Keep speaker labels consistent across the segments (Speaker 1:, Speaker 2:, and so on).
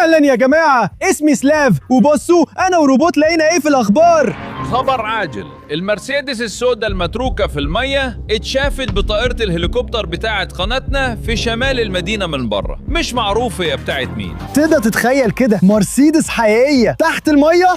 Speaker 1: اهلا يا جماعه، اسمي سلاف، وبصوا انا وروبوت لقينا ايه في الاخبار.
Speaker 2: خبر عاجل، المرسيدس السوداء المتروكة في المية اتشافت بطائرة الهليكوبتر بتاعت قناتنا في شمال المدينة من بره. مش معروف هي بتاعت مين.
Speaker 1: تقدر تتخيل كده مرسيدس حقيقيه تحت الميه؟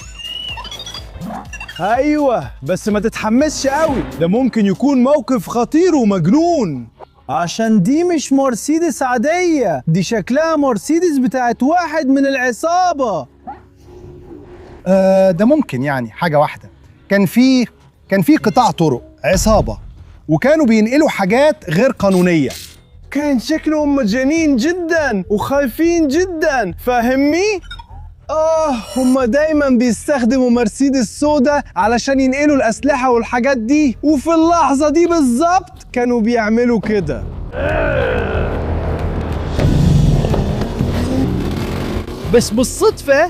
Speaker 1: ايوه، بس ما تتحمسش قوي، ده ممكن يكون موقف خطير ومجنون، عشان دي مش مرسيدس عاديه، دي شكلها مرسيدس بتاعت واحد من العصابه.
Speaker 3: ده ممكن يعني حاجة واحدة. كان في قطاع طرق عصابة، وكانوا بينقلوا حاجات غير قانونية.
Speaker 1: كان شكلهم مجانين جدا وخايفين جدا، فاهمني؟ هما دايما بيستخدموا مرسيدس سودا علشان ينقلوا الأسلحة والحاجات دي، وفي اللحظة دي بالظبط كانوا بيعملوا كده. بس بالصدفة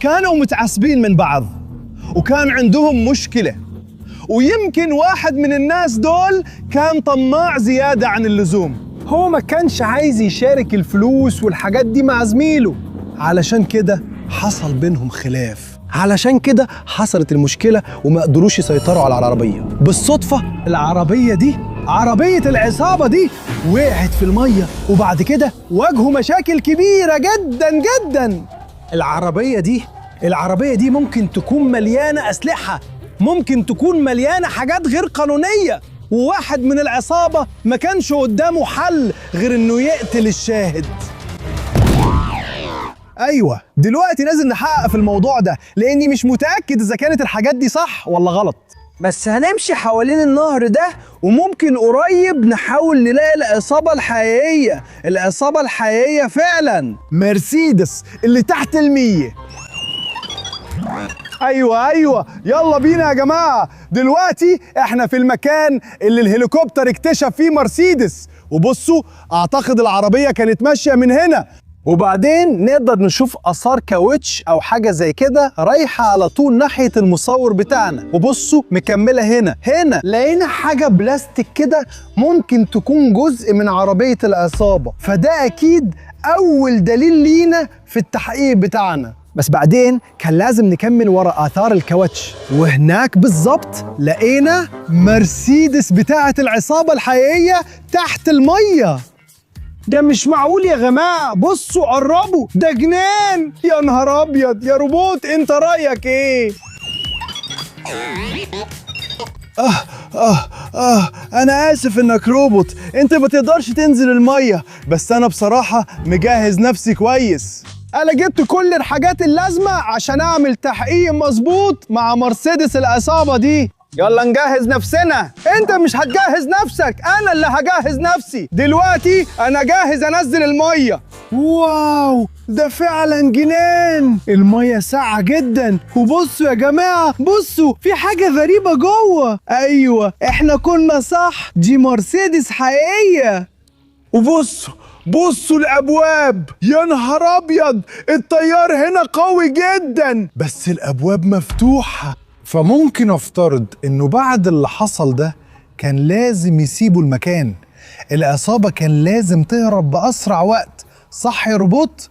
Speaker 1: كانوا متعصبين من بعض، وكان عندهم مشكلة، ويمكن واحد من الناس دول كان طماع زيادة عن اللزوم. هو ما كانش عايز يشارك الفلوس والحاجات دي مع زميله، علشان كده حصل بينهم خلاف، علشان كده حصلت المشكلة وما قدروش يسيطروا على العربية. بالصدفة العربية دي، عربية العصابة دي، وقعت في المية، وبعد كده واجهوا مشاكل كبيرة جدا جدا. العربية دي ممكن تكون مليانة أسلحة، ممكن تكون مليانة حاجات غير قانونية، وواحد من العصابة ما كانش قدامه حل غير إنه يقتل الشاهد. أيوة، دلوقتي لازم نحقق في الموضوع ده، لأني مش متأكد إذا كانت الحاجات دي صح ولا غلط. بس هنمشي حوالين النهر ده، وممكن قريب نحاول نلاقي العصابة الحقيقية فعلا، مرسيدس اللي تحت المية. ايوه، يلا بينا يا جماعة. دلوقتي احنا في المكان اللي الهليكوبتر اكتشف فيه مرسيدس، وبصوا اعتقد العربية كانت ماشية من هنا، وبعدين نقدر نشوف اثار كاوتش او حاجة زي كده رايحة على طول ناحية المصور بتاعنا، وبصوا مكملة هنا لقينا حاجة بلاستيك كده ممكن تكون جزء من عربية العصابة، فده اكيد اول دليل لينا في التحقيق بتاعنا. بس بعدين كان لازم نكمل ورا آثار الكاوتش، وهناك بالظبط لقينا مرسيدس بتاعة العصابة الحقيقية تحت المية. ده مش معقول يا جماعة، بصوا قربوا، ده جنان، يا نهار أبيض. يا روبوت انت رأيك ايه؟ أنا آسف إنك روبوت، أنت ما تقدرش تنزل المية، بس أنا بصراحة مجهز نفسي كويس. أنا جبت كل الحاجات اللازمة عشان أعمل تحقيق مظبوط مع مرسيدس العصابة دي. يلا نجهز نفسنا. أنت مش هتجهز نفسك، أنا اللي هجهز نفسي. دلوقتي أنا جاهز أنزل المية. واو، ده فعلا جنان، المية ساقعة جدا، وبصوا يا جماعة، بصوا في حاجة غريبة جوه. أيوة، إحنا كنا صح، دي مرسيدس حقيقية. بصوا الأبواب، يا نهار أبيض، التيار هنا قوي جدا، بس الأبواب مفتوحة، فممكن أفترض إنه بعد اللي حصل ده كان لازم يسيبوا المكان. العصابة كان لازم تهرب بأسرع وقت، صح يا روبوت؟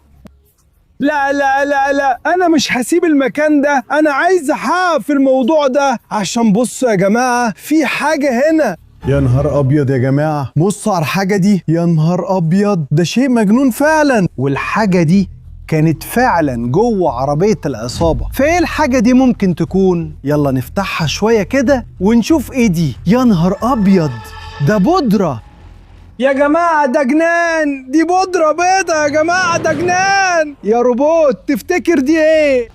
Speaker 1: لا لا لا لا، أنا مش هسيب المكان ده، أنا عايز أحقق في الموضوع ده، عشان بصوا يا جماعة في حاجة هنا. يا نهار أبيض يا جماعة، بصوا على الحاجة دي، يا نهار أبيض، ده شيء مجنون فعلا، والحاجة دي كانت فعلا جوه عربية العصابة. فايه الحاجة دي ممكن تكون؟ يلا نفتحها شوية كده ونشوف ايه دي. يا نهار أبيض، ده بودرة يا جماعة، ده جنان، دي بودرة بيضة يا جماعة، ده جنان. يا روبوت تفتكر دي ايه؟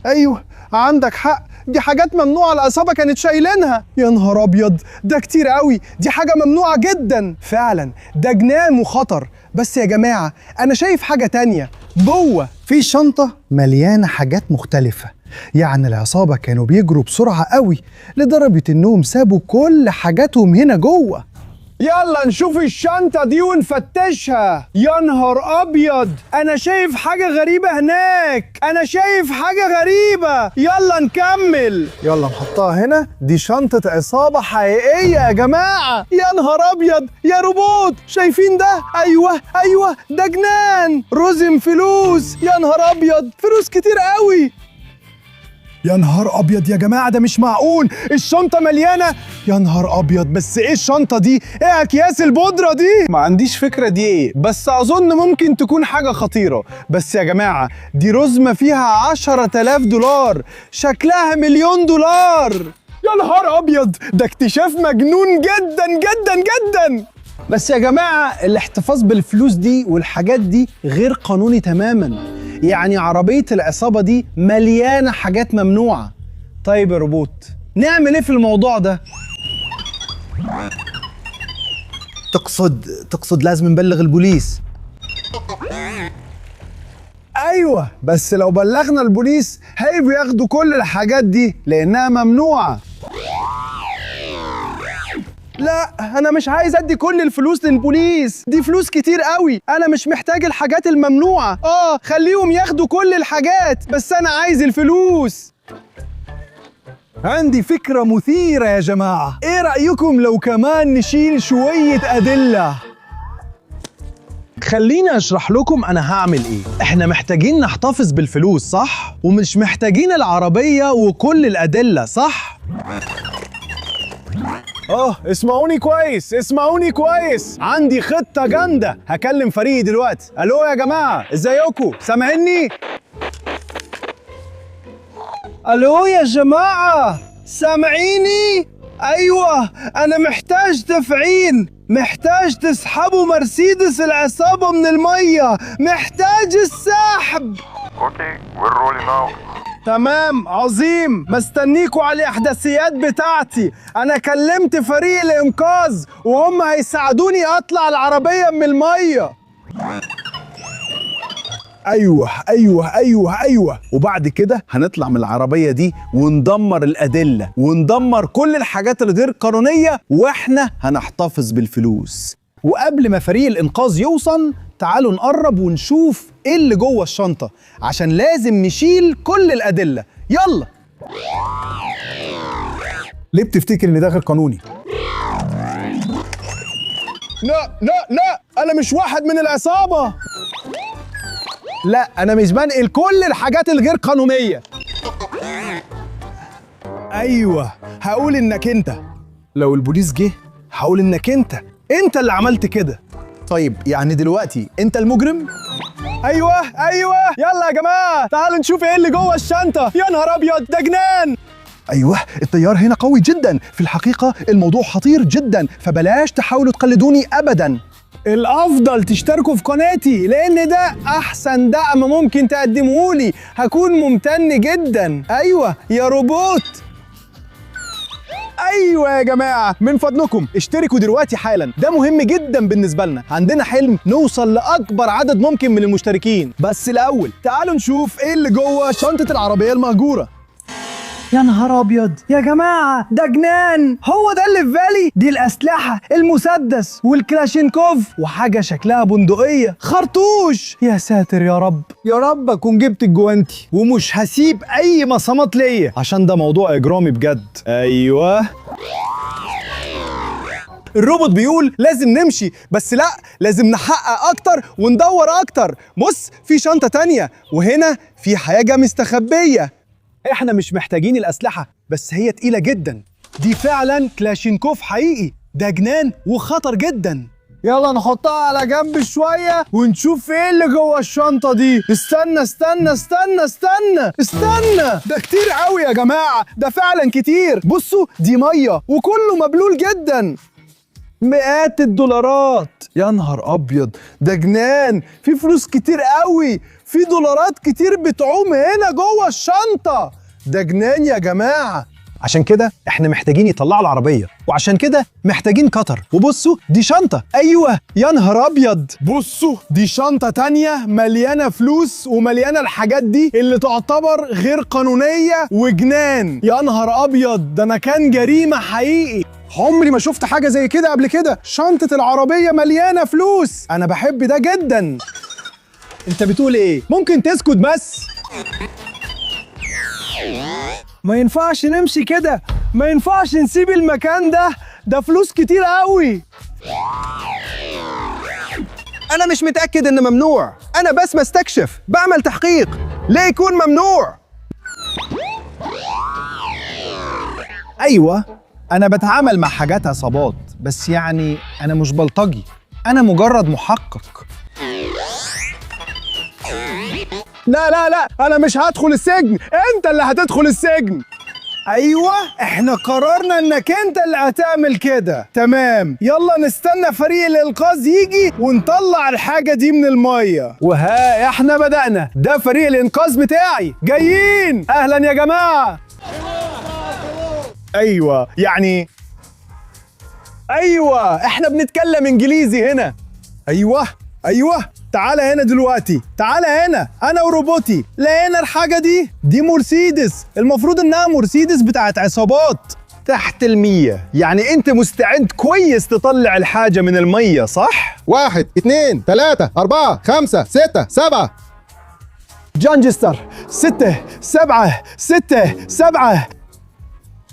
Speaker 1: ايوه عندك حق، دي حاجات ممنوعة، العصابة كانت شايلينها. يا نهار أبيض، ده كتير قوي، دي حاجة ممنوعة جدا فعلا، ده جنان وخطر. بس يا جماعة أنا شايف حاجة تانية جوه، في شنطة مليانة حاجات مختلفة، يعني العصابة كانوا بيجروا بسرعة قوي لدرجة إنهم سابوا كل حاجاتهم هنا جوه. يلا نشوف الشنطة دي ونفتشها. يا نهار أبيض، أنا شايف حاجة غريبة هناك، أنا شايف حاجة غريبة. يلا نكمل. يلا نحطها هنا. دي شنطة عصابة حقيقية يا جماعة. يا نهار أبيض يا روبوت، شايفين ده؟ أيوة ده جنان. رزم فلوس. يا نهار أبيض، فلوس كتير قوي. يا نهار ابيض يا جماعه، ده مش معقول. الشنطه مليانه. يا نهار ابيض، بس ايه الشنطه دي؟ ايه اكياس البودره دي؟ ما عنديش فكره دي ايه، بس اظن ممكن تكون حاجه خطيره. بس يا جماعه دي رزمه فيها 10,000 دولار، شكلها $1,000,000. يا نهار ابيض، ده اكتشاف مجنون جدا جدا جدا. بس يا جماعه الاحتفاظ بالفلوس دي والحاجات دي غير قانوني تماما. يعني عربية العصابة دي مليانة حاجات ممنوعة. طيب يا روبوت، نعمل ايه في الموضوع ده؟ تقصد لازم نبلغ البوليس. ايوه، بس لو بلغنا البوليس هيبقوا ياخدوا كل الحاجات دي لانها ممنوعة. لا، انا مش عايز ادي كل الفلوس للبوليس، دي فلوس كتير قوي. انا مش محتاج الحاجات الممنوعة. خليهم ياخدوا كل الحاجات، بس انا عايز الفلوس. عندي فكرة مثيرة يا جماعة. ايه رأيكم لو كمان نشيل شوية أدلة؟ خليني اشرح لكم انا هعمل ايه. احنا محتاجين نحتفظ بالفلوس، صح؟ ومش محتاجين العربية وكل الأدلة، صح؟ اسمعوني كويس. عندي خطة جامدة. هكلم فريقي دلوقتي. الو يا جماعة، ازيكم؟ سامعيني؟ الو يا جماعة، سامعيني؟ ايوه، انا محتاج تفعيل، محتاج تسحبوا مرسيدس العصابة من المية، محتاج السحب.
Speaker 4: Okay, we're rolling now.
Speaker 1: تمام، عظيم. مستنيكوا على الإحداثيات بتاعتي. أنا كلمت فريق الإنقاذ وهم هيساعدوني أطلع العربية من المية. أيوة. وبعد كده هنطلع من العربية دي وندمر الأدلة وندمر كل الحاجات الغير قانونية، وإحنا هنحتفظ بالفلوس. وقبل ما فريق الإنقاذ يوصل، تعالوا نقرب ونشوف إيه اللي جوه الشنطة، عشان لازم نشيل كل الأدلة. يلا. ليه بتفتكر إن ده غير قانوني؟ لا، أنا مش واحد من العصابة. لا، أنا مش بنقل كل الحاجات الغير قانونية. أيوة، هقول إنك أنت. لو البوليس جه هقول إنك أنت اللي عملت كده. طيب يعني دلوقتي أنت المجرم؟ أيوة. يلا يا جماعة، تعالوا نشوف إيه اللي جوه الشنطة. يا نهار أبيض، ده جنان. أيوة، التيار هنا قوي جدا. في الحقيقة الموضوع خطير جدا، فبلاش تحاولوا تقلدوني أبدا. الأفضل تشتركوا في قناتي، لأن ده أحسن دعم ممكن تقدمهولي. هكون ممتن جدا. أيوة يا روبوت. ايوه يا جماعه، من فضلكم اشتركوا دلوقتي حالا، ده مهم جدا بالنسبه لنا. عندنا حلم نوصل لاكبر عدد ممكن من المشتركين. بس الاول تعالوا نشوف ايه اللي جوه شنطه العربيه المهجوره. يا نهار ابيض يا جماعه، ده جنان. هو ده اللي في بالي. دي الاسلحه، المسدس والكلاشينكوف وحاجه شكلها بندقيه، خرطوش. يا ساتر يا رب، يا رب اكون جبت الجوانتي ومش هسيب اي مصامات ليا، عشان ده موضوع اجرامي بجد. ايوه، الروبوت بيقول لازم نمشي، بس لا، لازم نحقق اكتر وندور اكتر. بص، في شنطه تانية، وهنا في حاجه مستخبيه. احنا مش محتاجين الأسلحة، بس هي تقيلة جدا. دي فعلا كلاشينكوف حقيقي. ده جنان وخطر جدا. يلا نحطها على جنب شوية ونشوف ايه اللي جوه الشنطة دي. استنى، ده كتير قوي يا جماعة، ده فعلا كتير. بصوا، دي مية وكله مبلول جدا. مئات الدولارات. يا نهار أبيض، ده جنان. في فلوس كتير قوي، في دولارات كتير بتعوم هنا جوه الشنطة. ده جنان يا جماعة. عشان كده احنا محتاجين يطلعوا العربية، وعشان كده محتاجين قطر. وبصوا، دي شنطة. ايوه، يا نهار ابيض. بصوا، دي شنطة تانية مليانة فلوس ومليانة الحاجات دي اللي تعتبر غير قانونية وجنان. يا نهار ابيض، ده مكان جريمة حقيقي.
Speaker 3: عمري ما شفت حاجة زي كده قبل كده. شنطة العربية مليانة فلوس، أنا بحب ده جدا. أنت بتقول إيه؟ ممكن تسكت بس؟ ما ينفعش نمشي كده، ما ينفعش نسيب المكان ده فلوس كتير قوي. أنا مش متأكد إن ممنوع، أنا بس بستكشف، بعمل تحقيق. ليه يكون ممنوع؟ أيوة، أنا بتعامل مع حاجات عصابات، بس يعني أنا مش بلطجي، أنا مجرد محقق. لا أنا مش هدخل السجن، أنت اللي هتدخل السجن. أيوة، إحنا قررنا إنك أنت اللي هتعمل كده. تمام، يلا نستنى فريق الإنقاذ يجي ونطلع الحاجة دي من المية. وها إحنا بدأنا، ده فريق الإنقاذ بتاعي، جايين. أهلا يا جماعة. أيوة يعني أيوة، إحنا بنتكلم إنجليزي هنا. أيوة تعالى هنا دلوقتي، تعالى هنا، أنا وروبوتي لقينا الحاجة دي مرسيدس. المفروض إنها مرسيدس بتاعت عصابات. تحت المية، يعني أنت مستعد كويس تطلع الحاجة من المية صح؟
Speaker 5: 1 2 3 4 5 6 7.
Speaker 3: جانجستر 6 7 6 7.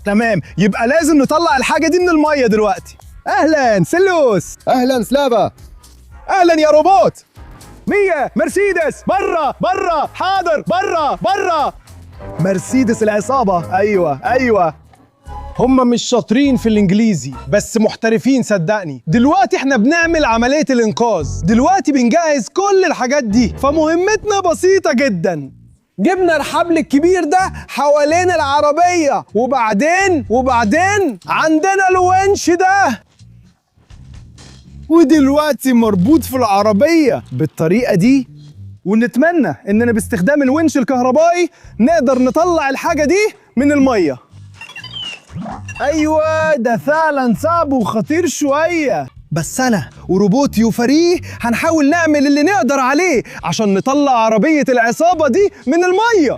Speaker 3: تمام، يبقى لازم نطلع الحاجة دي من المية دلوقتي. أهلا سلوس.
Speaker 5: اهلا سلافا.
Speaker 3: أهلا يا روبوت. 100 مرسيدس برا حاضر برا. مرسيدس العصابة. أيوة هم مش شاطرين في الإنجليزي بس محترفين صدقني. دلوقتي احنا بنعمل عملية الإنقاذ، دلوقتي بنجهز كل الحاجات دي، فمهمتنا بسيطة جدا. جبنا الحبل الكبير ده حوالين العربية، وبعدين عندنا الونش ده، ودلوقتي مربوط في العربية بالطريقة دي. ونتمنى إننا باستخدام الونش الكهربائي نقدر نطلع الحاجة دي من المية. أيوة، ده فعلا صعب وخطير شوية، بس أنا وروبوتي وفريق هنحاول نعمل اللي نقدر عليه عشان نطلع عربية العصابة دي من المية.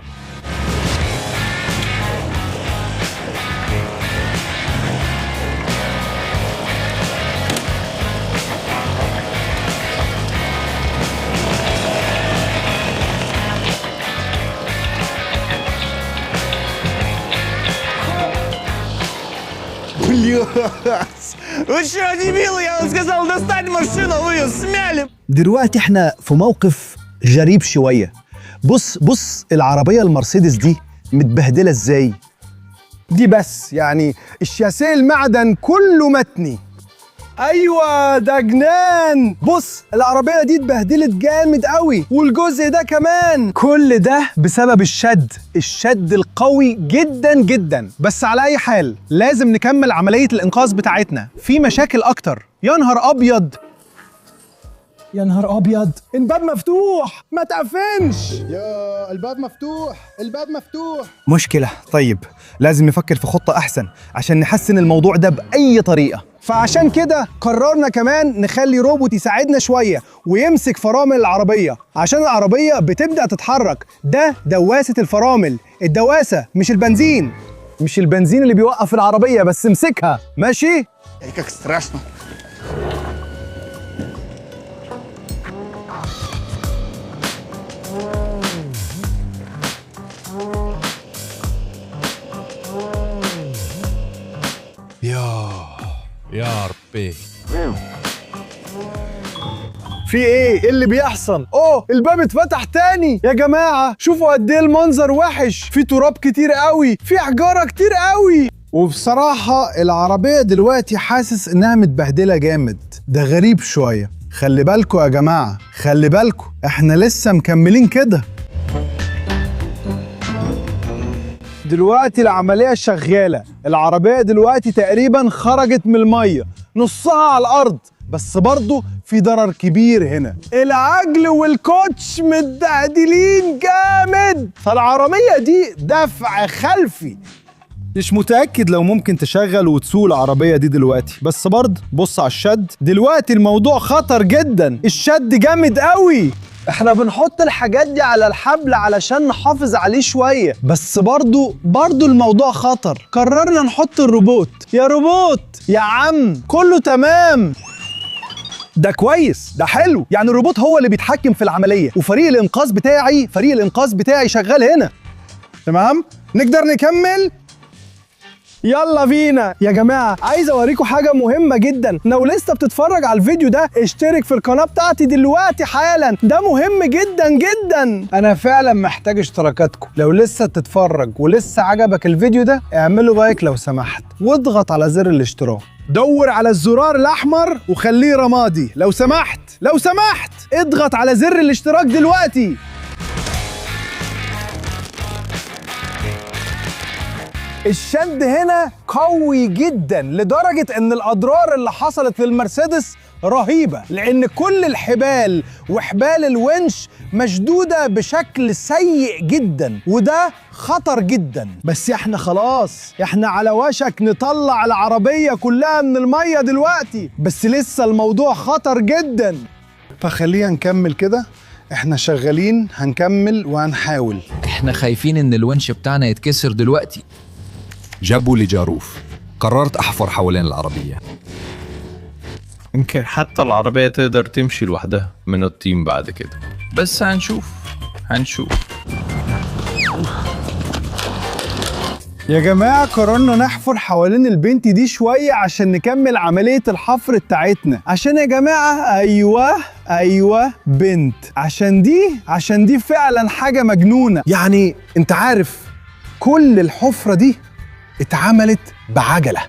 Speaker 6: Вы что, дебилы? Я вам сказал достать машину, вы ее смяли!
Speaker 3: دلوقتي احنا في موقف غريب شوية. بص العربية المرسيدس دي متبهدلة ازاي. دي بس يعني الشاسيه المعدن كله متني. ايوه ده جنان. بص العربية دي اتبهدلت جامد قوي، والجزء ده كمان. كل ده بسبب الشد القوي جدا. بس على اي حال لازم نكمل عملية الانقاذ بتاعتنا، في مشاكل اكتر. يا نهار ابيض، الباب مفتوح، ما تقفنش.
Speaker 5: يا الباب مفتوح.
Speaker 3: مشكلة. طيب لازم نفكر في خطة أحسن عشان نحسن الموضوع ده بأي طريقة. فعشان كده قررنا كمان نخلي روبوت يساعدنا شوية ويمسك فرامل العربية، عشان العربية بتبدأ تتحرك. ده دواسة الفرامل، الدواسة مش البنزين اللي بيوقف العربية، بس امسكها ماشي؟
Speaker 6: Эй, как страшно.
Speaker 2: يا ربي،
Speaker 3: في ايه اللي بيحصل؟ الباب اتفتح تاني. يا جماعة شوفوا قد ايه المنظر وحش، في تراب كتير قوي، في حجارة كتير قوي. وبصراحة العربية دلوقتي حاسس انها متبهدلة جامد. ده غريب شوية. خلي بالكوا يا جماعة، خلي بالكوا، احنا لسه مكملين كده. دلوقتي العملية شغالة، العربية دلوقتي تقريبا خرجت من المية، نصها على الأرض، بس برضو في ضرر كبير هنا. العجل والكوتش متبهدلين جامد، فالعربية دي دفع خلفي. مش متأكد لو ممكن تشغل وتسوق العربية دي دلوقتي، بس برضه بص على الشد، دلوقتي الموضوع خطر جدا، الشد جامد قوي. احنا بنحط الحاجات دي على الحبل علشان نحافظ عليه شوية، بس برضو الموضوع خطر. قررنا نحط الروبوت. يا روبوت يا عم، كله تمام. ده كويس، ده حلو. يعني الروبوت هو اللي بيتحكم في العملية، وفريق الإنقاذ بتاعي شغال هنا. تمام؟ نقدر نكمل؟ يلا بينا يا جماعة. عايز اوريكم حاجة مهمة جدا. لو لسه بتتفرج على الفيديو ده اشترك في القناة بتاعتي دلوقتي حالا، ده مهم جدا جدا. انا فعلا محتاج اشتراكاتكم. لو لسه بتتفرج ولسه عجبك الفيديو ده اعملوا لايك لو سمحت، واضغط على زر الاشتراك. دور على الزرار الاحمر وخليه رمادي لو سمحت. اضغط على زر الاشتراك دلوقتي. الشد هنا قوي جدا لدرجة ان الاضرار اللي حصلت للمرسيدس رهيبة، لان كل الحبال وحبال الونش مشدودة بشكل سيء جدا، وده خطر جدا. بس احنا خلاص، احنا على وشك نطلع العربية كلها من المية دلوقتي، بس لسه الموضوع خطر جدا. فخلينا نكمل كده، احنا شغالين، هنكمل وهنحاول.
Speaker 7: احنا خايفين ان الونش بتاعنا يتكسر دلوقتي.
Speaker 8: جابوا لي جاروف، قررت أحفر حوالين العربية.
Speaker 6: يمكن حتى العربية تقدر تمشي لوحدها من الطين بعد كده، بس هنشوف.
Speaker 3: يا جماعة قررنا نحفر حوالين البنت دي شوية عشان نكمل عملية الحفر بتاعتنا. عشان يا جماعة أيوة بنت، عشان دي فعلا حاجة مجنونة. يعني انت عارف كل الحفرة دي اتعملت بعجلة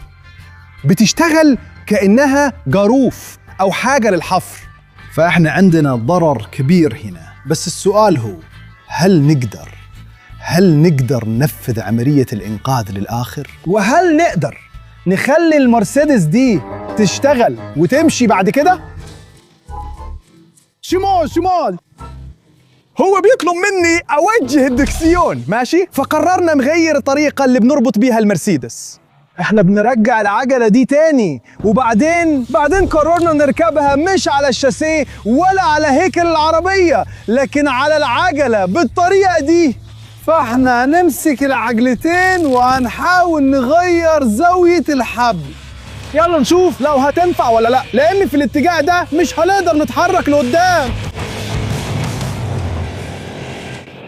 Speaker 3: بتشتغل كأنها جاروف أو حاجة للحفر. فإحنا عندنا ضرر كبير هنا. بس السؤال هو هل نقدر ننفذ عملية الإنقاذ للآخر؟ وهل نقدر نخلي المرسيدس دي تشتغل وتمشي بعد كده؟ شمال هو بيطلب مني أوجه الدكسيون، ماشي؟ فقررنا نغير الطريقة اللي بنربط بيها المرسيدس. احنا بنرجع العجلة دي تاني، وبعدين قررنا نركبها مش على الشاسيه ولا على هيكل العربية، لكن على العجلة بالطريقة دي. فاحنا هنمسك العجلتين وهنحاول نغير زاوية الحبل. يلا نشوف لو هتنفع ولا لا، لأن في الاتجاه ده مش هنقدر نتحرك لقدام.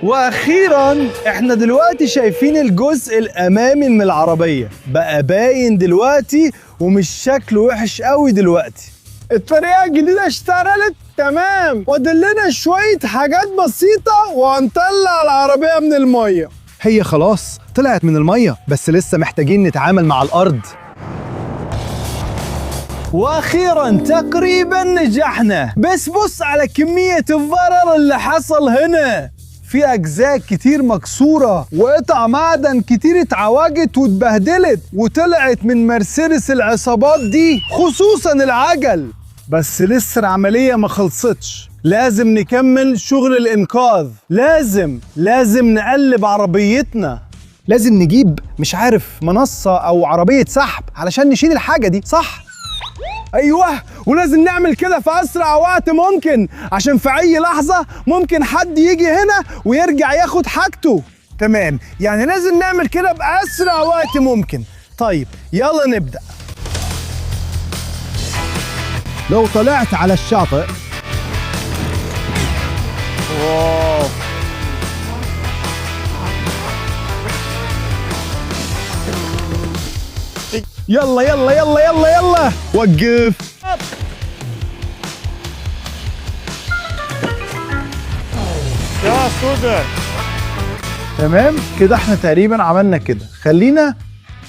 Speaker 3: واخيرا احنا دلوقتي شايفين الجزء الامامي من العربية بقى باين دلوقتي، ومش شكله وحش قوي دلوقتي. الطريقة الجديدة اشتغلت تمام، ودلنا شوية حاجات بسيطة وهنطلع العربية من المية. هي خلاص طلعت من المية، بس لسه محتاجين نتعامل مع الأرض. واخيرا تقريبا نجحنا، بس بص على كمية الضرر اللي حصل هنا. في أجزاء كتير مكسورة وقطع معدن كتير اتعوجت واتبهدلت وطلعت من مرسيدس العصابات دي، خصوصا العجل. بس لسه العملية ما خلصتش، لازم نكمل شغل الإنقاذ. لازم نقلب عربيتنا، لازم نجيب مش عارف منصة أو عربية سحب علشان نشيل الحاجة دي، صح؟ ايوه، ولازم نعمل كده في اسرع وقت ممكن، عشان في اي لحظه ممكن حد يجي هنا ويرجع ياخد حاجته. تمام، يعني لازم نعمل كده باسرع وقت ممكن. طيب يلا نبدا.
Speaker 5: لو طلعت على الشاطئ
Speaker 3: يلا وقف.
Speaker 6: يا سوبر.
Speaker 3: تمام كده، احنا تقريبا عملنا كده.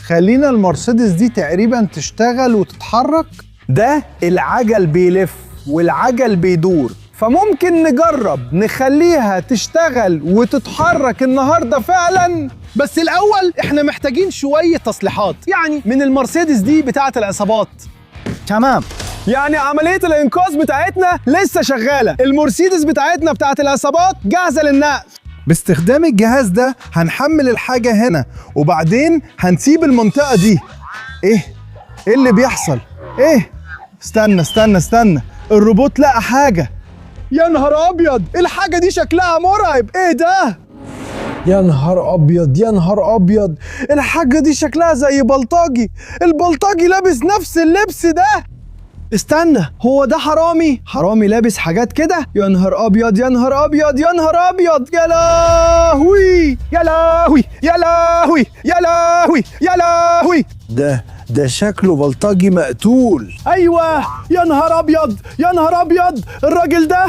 Speaker 3: خلينا المرسيدس دي تقريبا تشتغل وتتحرك. ده العجل بيلف والعجل بيدور، فممكن نجرب نخليها تشتغل وتتحرك النهاردة فعلا. بس الأول احنا محتاجين شوية تصليحات، يعني من المرسيدس دي بتاعة العصابات. تمام، يعني عملية الإنقاذ بتاعتنا لسه شغالة، المرسيدس بتاعتنا بتاعة العصابات جاهزة للنقل. باستخدام الجهاز ده هنحمل الحاجة هنا، وبعدين هنسيب المنطقة دي. ايه اللي بيحصل؟ ايه؟ استنى الروبوت لقى حاجة. يا نهار ابيض، الحاجه دي شكلها مرعب. ايه ده؟ يا نهار ابيض، يا نهار ابيض، الحاجه دي شكلها زي بلطجي. البلطجي لابس نفس اللبس ده. استنى، هو ده حرامي؟ حرامي لابس حاجات كده؟ يا نهار ابيض، يا نهار ابيض، يا نهار ابيض، يا لهوي يا لهوي يا لهوي يا لهوي يا لهوي. ده شكله بلطجي مقتول. ايوه، يا نهار ابيض، يا نهار ابيض، الراجل ده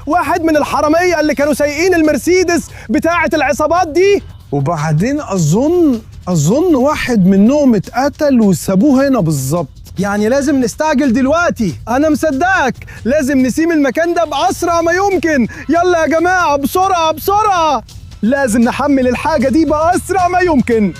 Speaker 3: واحد من الحراميه اللي كانوا سايقين المرسيدس بتاعه العصابات دي. وبعدين اظن واحد منهم اتقتل وسابوه هنا بالظبط. يعني لازم نستعجل دلوقتي. انا مصدقك، لازم نسيب المكان ده باسرع ما يمكن. يلا يا جماعه، بسرعه بسرعه، لازم نحمل الحاجه دي باسرع ما يمكن.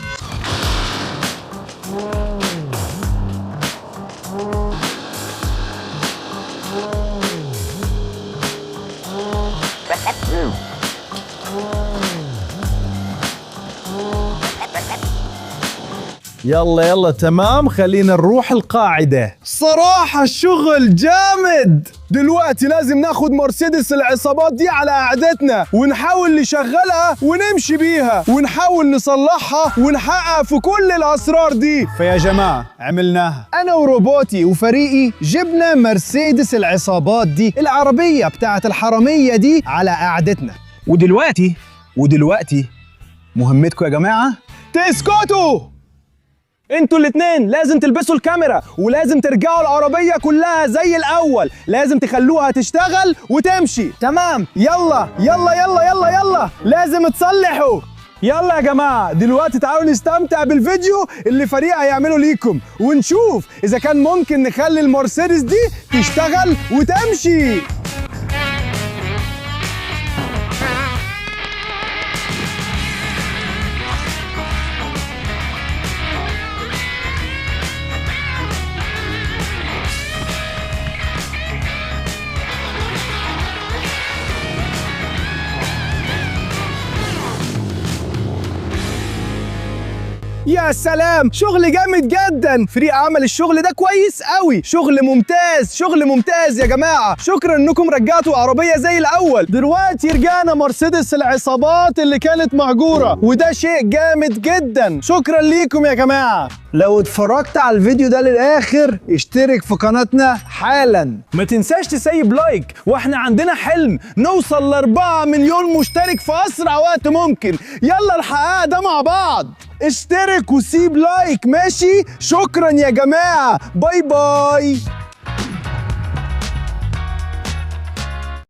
Speaker 3: يلا تمام، خلينا نروح القاعدة. صراحة الشغل جامد. دلوقتي لازم ناخد مرسيدس العصابات دي على قعدتنا ونحاول نشغلها ونمشي بيها ونحاول نصلحها ونحقق في كل الأسرار دي. فيا جماعة عملناها. أنا وروبوتي وفريقي جبنا مرسيدس العصابات دي، العربية بتاعت الحرامية دي، على قعدتنا. ودلوقتي مهمتكم يا جماعة تسكتوا. انتوا الاتنين لازم تلبسوا الكاميرا ولازم ترجعوا العربية كلها زي الأول. لازم تخلوها تشتغل وتمشي. تمام، يلا يلا يلا يلا يلا، لازم تصلحوا. يلا يا جماعة، دلوقتي تعالوا نستمتع بالفيديو اللي فريق هيعمله ليكم ونشوف إذا كان ممكن نخلي المرسيدس دي تشتغل وتمشي. يا سلام، شغل جامد جدا. فريق عمل الشغل ده كويس قوي. شغل ممتاز، شغل ممتاز يا جماعة. شكرا انكم رجعتوا عربية زي الاول. دلوقتي رجعنا مرسيدس العصابات اللي كانت مهجورة، وده شيء جامد جدا. شكرا ليكم يا جماعة. لو اتفرجت على الفيديو ده للآخر اشترك في قناتنا حالا. ما تنساش تسيب لايك، واحنا عندنا حلم نوصل ل4 مليون مشترك في أسرع وقت ممكن. يلا نحققها ده مع بعض. اشترك وسيب لايك، ماشي؟ شكرا يا جماعة، باي باي.